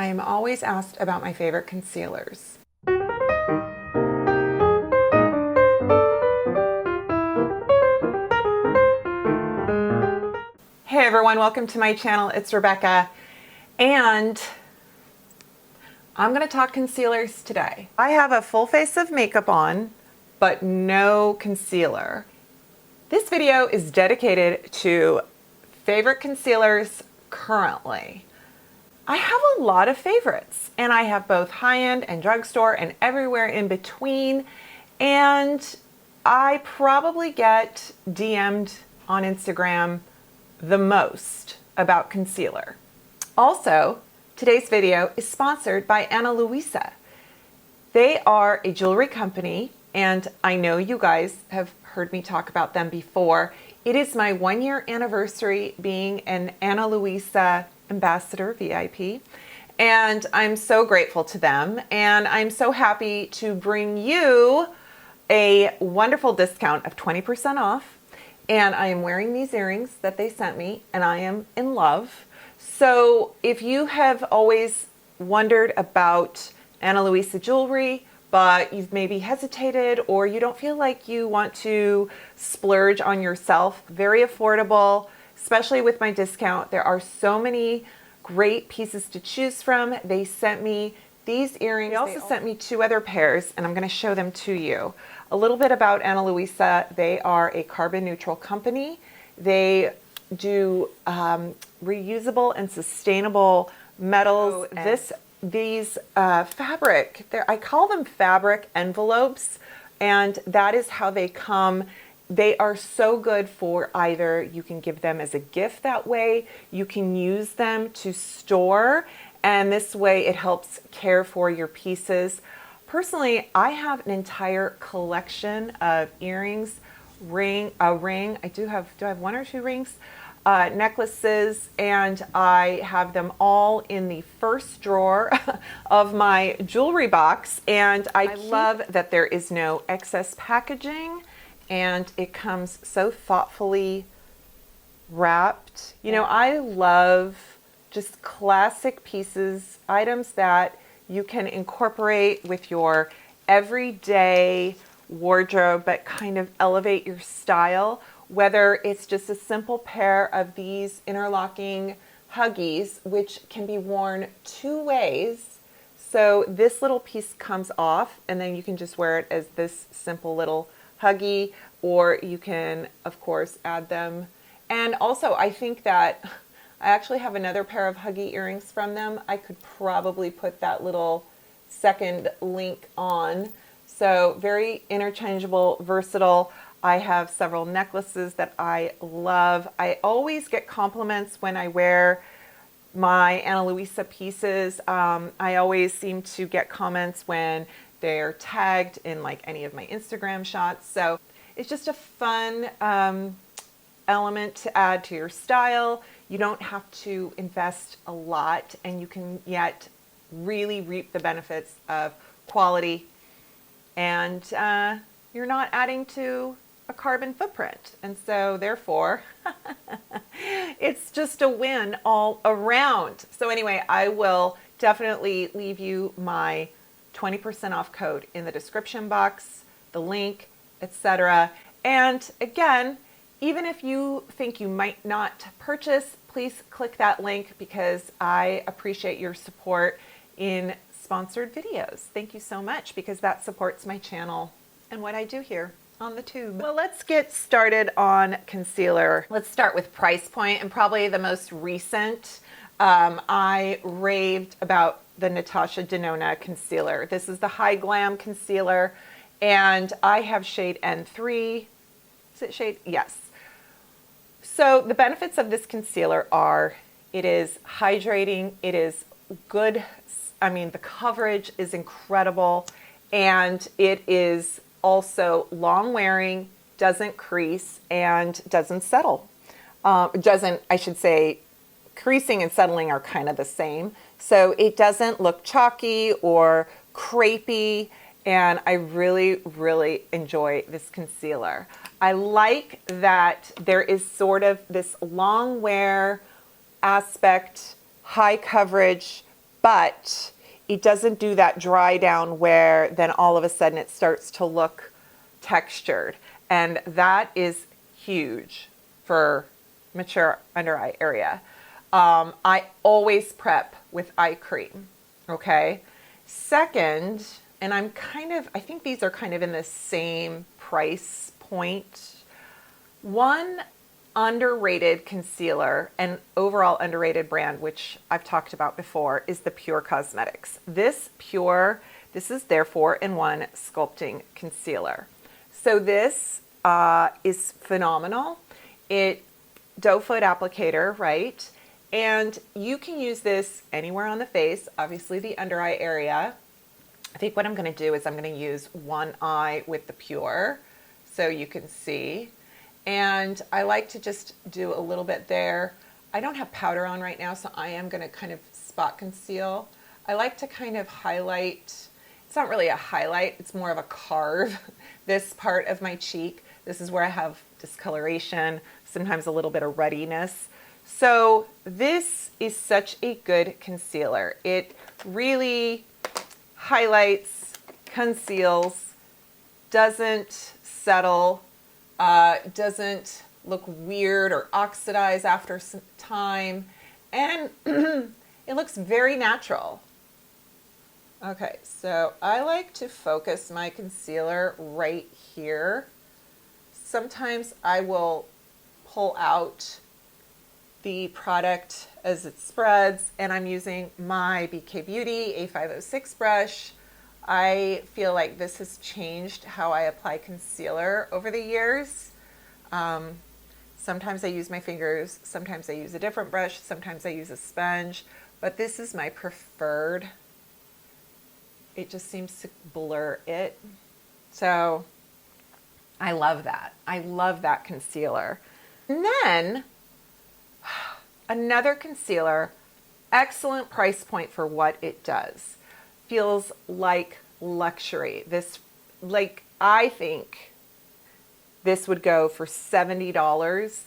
I am always asked about my favorite concealers. Hey everyone, welcome to my channel. It's Rebecca, and I'm going to talk concealers today. I have a full face of makeup on, but no concealer. This video is dedicated to favorite concealers currently. I have a lot of favorites, and I have both high-end and drugstore and everywhere in between, and I probably get DM'd on Instagram the most about concealer. Also, today's video is sponsored by Ana Luisa. They are a jewelry company, and I know you guys have heard me talk about them before. It is my 1-year anniversary being an Ana Luisa Ambassador VIP, and I'm so grateful to them, and I'm so happy to bring you a wonderful discount of 20% off. And I am wearing these earrings that they sent me, and I am in love. So if you have always wondered about Ana Luisa jewelry, but you've maybe hesitated or you don't feel like you want to splurge on yourself, very affordable, especially with my discount. There are so many great pieces to choose from. They sent me these earrings. They also sent me 2 other pairs, and I'm going to show them to you. A little bit about Ana Luisa. They are a carbon neutral company. They do reusable and sustainable metals. These fabric, I call them fabric envelopes, and that is how they come. They are so good for either you can give them as a gift that way, you can use them to store, and this way it helps care for your pieces. Personally, I have an entire collection of earrings, a ring. Do I have 1 or 2 rings? Necklaces, and I have them all in the first drawer of my jewelry box, and I love that there is no excess packaging, and it comes so thoughtfully wrapped. You know, I love just classic pieces, items that you can incorporate with your everyday wardrobe, but kind of elevate your style. Whether it's just a simple pair of these interlocking Huggies, which can be worn 2 ways. So this little piece comes off, and then you can just wear it as this simple little Huggy, or you can, of course, add them. And also, I think that I actually have another pair of Huggy earrings from them. I could probably put that little second link on. So very interchangeable, versatile. I have several necklaces that I love. I always get compliments when I wear my Ana Luisa pieces. I always seem to get comments when they're tagged in like any of my Instagram shots. So it's just a fun element to add to your style. You don't have to invest a lot, and you can yet really reap the benefits of quality, and you're not adding to a carbon footprint. And so therefore, it's just a win all around. So anyway, I will definitely leave you my 20% off code in the description box, the link, etc. And again, even if you think you might not purchase, please click that link, because I appreciate your support in sponsored videos. Thank you so much, because that supports my channel and what I do here on the tube. Well, let's get started on concealer. Let's start with price point, and probably the most recent. I raved about the Natasha Denona concealer. This is the High Glam concealer, and I have shade N3. Is it shade? Yes. So the benefits of this concealer are, it is hydrating, it is good. I mean, the coverage is incredible, and it is also long wearing, doesn't crease, and doesn't settle. I should say, creasing and settling are kind of the same. So it doesn't look chalky or crepey, and I really, really enjoy this concealer. I like that there is sort of this long wear aspect, high coverage, but it doesn't do that dry down where then all of a sudden it starts to look textured. And that is huge for mature under eye area. I always prep with eye cream, okay? Second, and I think these are kind of in the same price point. One underrated concealer and overall underrated brand, which I've talked about before, is the Pure Cosmetics. This is their 4-in-1 sculpting concealer. So this is phenomenal. Doe foot applicator, right? And you can use this anywhere on the face, obviously the under eye area. I think what I'm going to do is I'm going to use one eye with the Pure so you can see. And I like to just do a little bit there. I don't have powder on right now, so I am going to kind of spot conceal. I like to kind of highlight. It's not really a highlight, it's more of a carve this part of my cheek. This is where I have discoloration, sometimes a little bit of ruddiness. So this is such a good concealer. It really highlights, conceals, doesn't settle, doesn't look weird or oxidize after some time, and it looks very natural. Okay, so I like to focus my concealer right here. Sometimes I will pull out the product as it spreads, and I'm using my BK Beauty A506 brush. I feel like this has changed how I apply concealer over the years. Sometimes I use my fingers, sometimes I use a different brush, sometimes I use a sponge, but this is my preferred. It just seems to blur it. So I love that. I love that concealer. And then another concealer, excellent price point for what it does. Feels like luxury. I think this would go for $70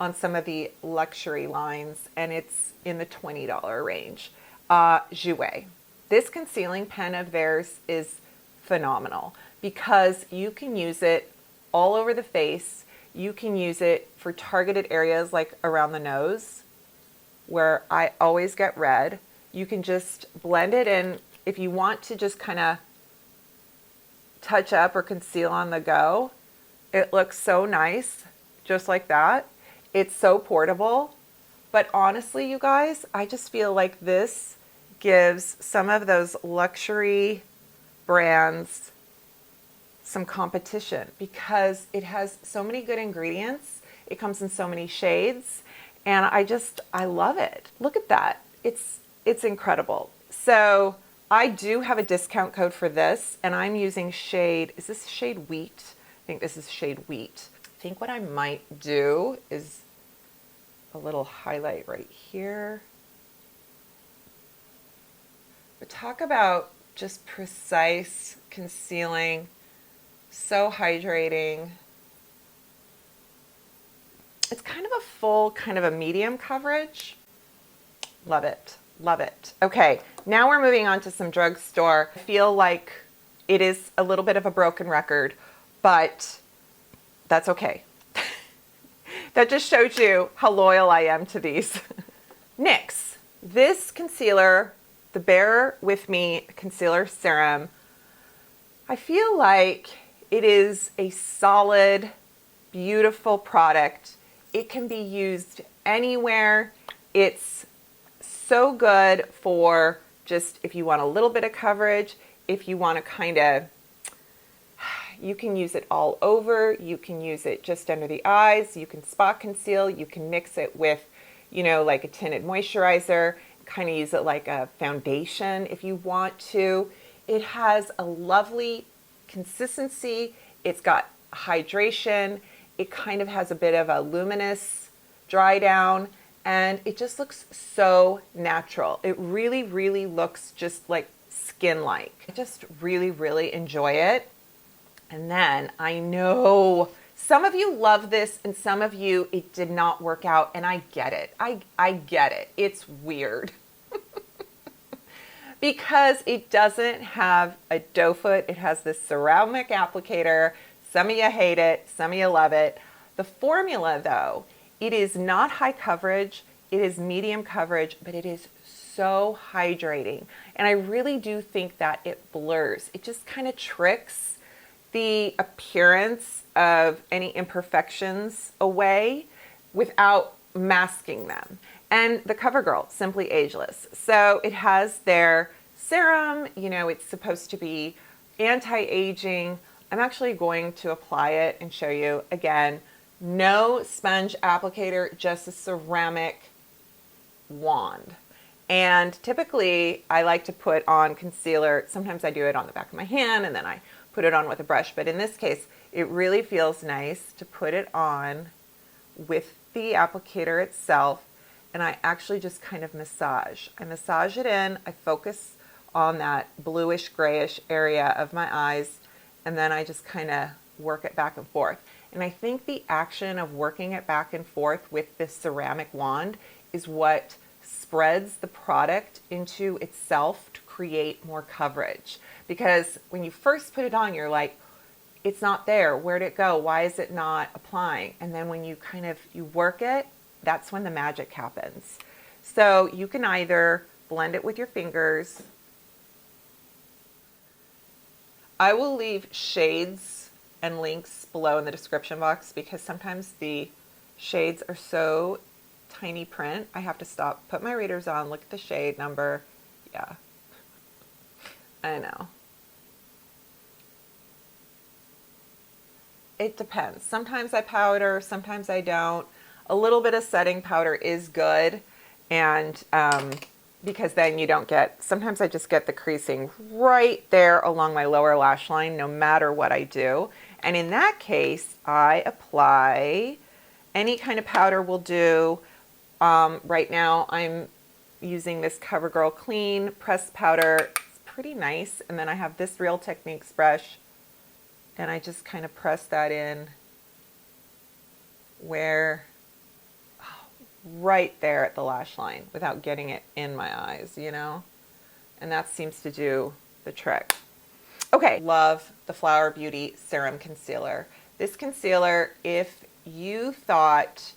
on some of the luxury lines, and it's in the $20 range. Jouer. This concealing pen of theirs is phenomenal because you can use it all over the face. You can use it for targeted areas like around the nose, where I always get red. You can just blend it in. If you want to just kind of touch up or conceal on the go, it looks so nice, just like that. It's so portable. But honestly, you guys, I just feel like this gives some of those luxury brands some competition because it has so many good ingredients. It comes in so many shades, and I love it. Look at that. It's incredible. So I do have a discount code for this, and I'm using is this shade Wheat? I think this is shade Wheat. I think what I might do is a little highlight right here. But talk about just precise concealing, so hydrating. It's kind of a full, kind of a medium coverage. Love it, love it. Okay, now we're moving on to some drugstore. I feel like it is a little bit of a broken record, but that's okay. That just shows you how loyal I am to these. NYX, this concealer, the Bear With Me Concealer Serum, I feel like it is a solid, beautiful product. It can be used anywhere. It's so good for just if you want a little bit of coverage, if you want to you can use it all over. You can use it just under the eyes. You can spot conceal. You can mix it with, like a tinted moisturizer, kind of use it like a foundation if you want to. It has a lovely consistency. It's got hydration. It kind of has a bit of a luminous dry down, and it just looks so natural. It really, really looks just like skin-like. I just really, really enjoy it. And then I know some of you love this and some of you, it did not work out, and I get it. I get it. It's weird. because it doesn't have a doe foot. It has this ceramic applicator. Some of you hate it, some of you love it. The formula though, it is not high coverage, it is medium coverage, but it is so hydrating. And I really do think that it blurs. It just kind of tricks the appearance of any imperfections away without masking them. And the CoverGirl, Simply Ageless. So it has their serum, you know, it's supposed to be anti-aging. I'm actually going to apply it and show you again. No sponge applicator, just a ceramic wand. And typically I like to put on concealer. Sometimes I do it on the back of my hand and then I put it on with a brush. But in this case, it really feels nice to put it on with the applicator itself. And I actually just kind of massage. I massage it in. I focus on that bluish grayish area of my eyes. And then I just kind of work it back and forth. And I think the action of working it back and forth with this ceramic wand is what spreads the product into itself to create more coverage. Because when you first put it on, you're like, it's not there. Where'd it go? Why is it not applying? And then when you you work it, that's when the magic happens. So you can either blend it with your fingers. I will leave shades and links below in the description box because sometimes the shades are so tiny print. I have to stop, put my readers on, look at the shade number. Yeah, I know. It depends. Sometimes I powder, sometimes I don't. A little bit of setting powder is good, and because then you don't get, sometimes I just get the creasing right there along my lower lash line no matter what I do. And in that case, I apply any kind of powder will do. Right now I'm using this CoverGirl Clean pressed powder. It's pretty nice. And then I have this Real Techniques brush and I just kind of press that in where, right there at the lash line without getting it in my eyes, you know? And that seems to do the trick. Okay, love the Flower Beauty Serum Concealer. This concealer, if you thought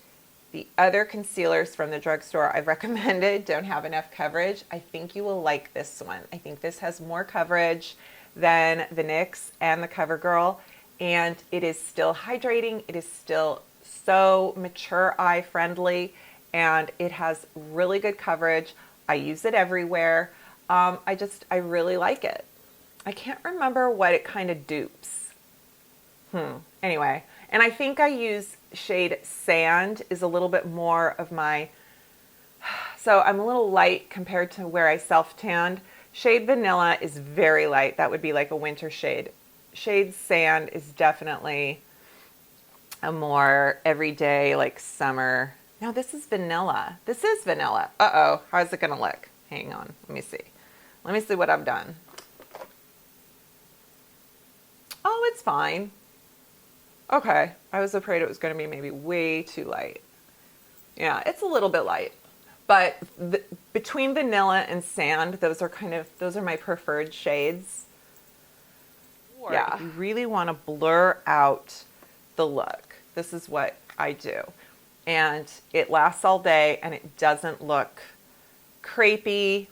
the other concealers from the drugstore I've recommended don't have enough coverage, I think you will like this one. I think this has more coverage than the NYX and the CoverGirl, and it is still hydrating. It is still so mature eye friendly, and it has really good coverage. I use it everywhere. I really like it. I can't remember what it kind of dupes. Anyway, and I think I use shade Sand is a little bit more of my, so I'm a little light compared to where I self-tanned. Shade Vanilla is very light. That would be like a winter shade. Shade Sand is definitely a more everyday, like summer. No, this is vanilla. This is vanilla. Uh-oh, how's it gonna look? Hang on, let me see. Let me see what I've done. Oh, it's fine. Okay, I was afraid it was gonna be maybe way too light. Yeah, it's a little bit light. But between vanilla and sand, those are my preferred shades. Yeah, if you really wanna blur out the look, this is what I do. And it lasts all day and it doesn't look crepey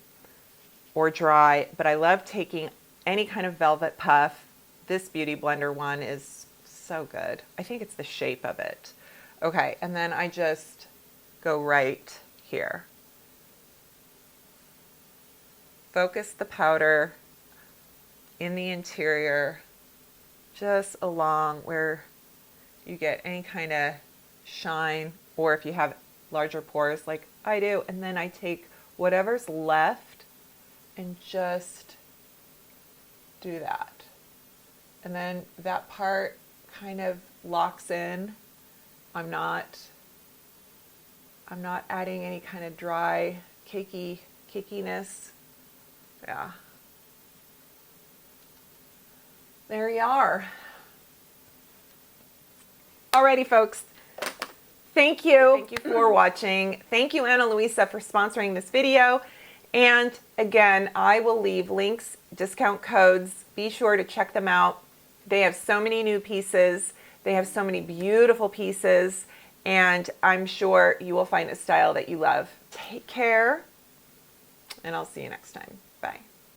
or dry, but I love taking any kind of velvet puff. This Beauty Blender one is so good. I think it's the shape of it. Okay, and then I just go right here. Focus the powder in the interior, just along where you get any kind of shine, or if you have larger pores like I do, and then I take whatever's left and just do that. And then that part kind of locks in. I'm not adding any kind of dry, cakiness. Yeah. There you are. Alrighty, folks. Thank you for watching. Thank you, Ana Luisa, for sponsoring this video. And again, I will leave links, discount codes. Be sure to check them out. They have so many new pieces. They have so many beautiful pieces, and I'm sure you will find a style that you love. Take care, and I'll see you next time. Bye.